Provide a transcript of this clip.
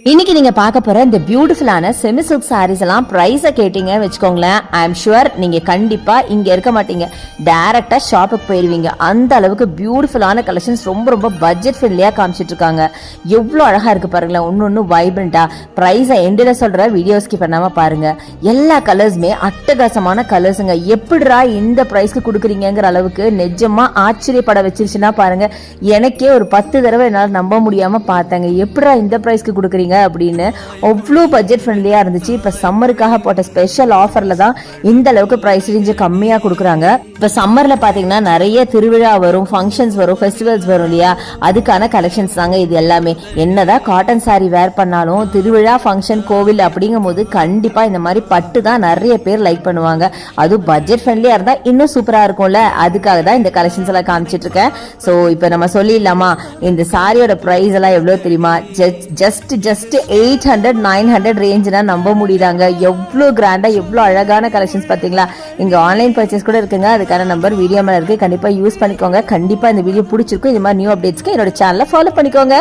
இன்னைக்கு நீங்க பார்க்க போற இந்த பியூட்டிஃபுல்லான செமி சில்க் சாரீஸ் எல்லாம் பிரைஸ கேட்டீங்க வச்சுக்கோங்களேன். ஐ எம் ஷுவர் நீங்க கண்டிப்பா இங்க இருக்க மாட்டீங்க, டைரக்டா ஷாப்புக்கு போயிருவீங்க. அந்த அளவுக்கு பியூட்டிஃபுல்லான கலெக்ஷன்ஸ் ரொம்ப ரொம்ப பட்ஜெட் ஃப்ரெண்ட்லியா காமிச்சிட்டு இருக்காங்க. எவ்வளவு அழகா இருக்கு பாருங்களேன், ஒன்னு வைப்ரண்டா. பிரைஸ எண்டில சொல்ற வீடியோ ஸ்கிப் பண்ணாம பாருங்க. எல்லா கலர்ஸுமே அட்டகாசமான கலர்ஸுங்க. எப்படிரா இந்த பிரைஸ்க்கு கொடுக்குறீங்கிற அளவுக்கு நிஜமா ஆச்சரியப்பட வச்சிருச்சுன்னா பாருங்க. எனக்கே ஒரு 10 தடவை என்னால நம்ப முடியாம பார்த்தேங்க, எப்படிரா இந்த பிரைஸ்க்கு கொடுக்குறீங்க அப்படின்னு. அவ்வளோ பட்ஜெட் ஃப்ரெண்ட்லியா இருந்துச்சு. இப்ப சம்மருக்காக போட்ட ஸ்பெஷல் ஆஃபர்ல தான் இந்த அளவுக்கு பிரைஸ் ரேஞ்ச் கம்மியா கொடுக்குறாங்க. இப்ப சம்மர்ல பாத்தீங்கன்னா நிறைய திருவிழா வரும், ஃபங்க்ஷன்ஸ் வரும், ஃபெஸ்டிவல்ஸ் வரும் இல்லையா, அதுக்கான கலெக்ஷன்ஸ் தாங்க இது எல்லாமே. என்னதான் காட்டன் சாரி வேர் பண்ணாலும் திருவிழா, ஃபங்க்ஷன், கோவில் அப்படிங்கும் போது கண்டிப்பா இந்த மாதிரி பட்டு தான் நிறைய பேர் லைக் பண்ணுவாங்க. அதுவும் பட்ஜெட் ஃப்ரெண்ட்லியா இருந்தா இன்னும் சூப்பரா இருக்கும்ல, அதுக்காக தான் இந்த கலெக்ஷன்ஸ் எல்லாம் காமிச்சிட்டு இருக்கேன். ஸோ இப்போ நம்ம சொல்லிடலாமா, இந்த சாரியோட பிரைஸ் எல்லாம் எவ்வளவு தெரியுமா? ஜஸ்ட் 800-900 ரேஞ்சுனா நம்ப முடியுதாங்க. எவ்வளவு கிராண்டா, எவ்வளவு அழகான கலெக்ஷன்ஸ் பாத்தீங்களா. இங்க ஆன்லைன் பர்ச்சேஸ் கூட இருக்குங்க, அதுக்கான நம்பர் வீடியோ மேல இருக்கு, கண்டிப்பா யூஸ் பண்ணிக்கோங்க. கண்டிப்பா இந்த வீடியோ பிடிச்சிருக்கும். இது மாதிரி நியூ அப்டேட்ஸ்க்கு என்னோட சேனலை ஃபாலோ பண்ணிக்கோங்க.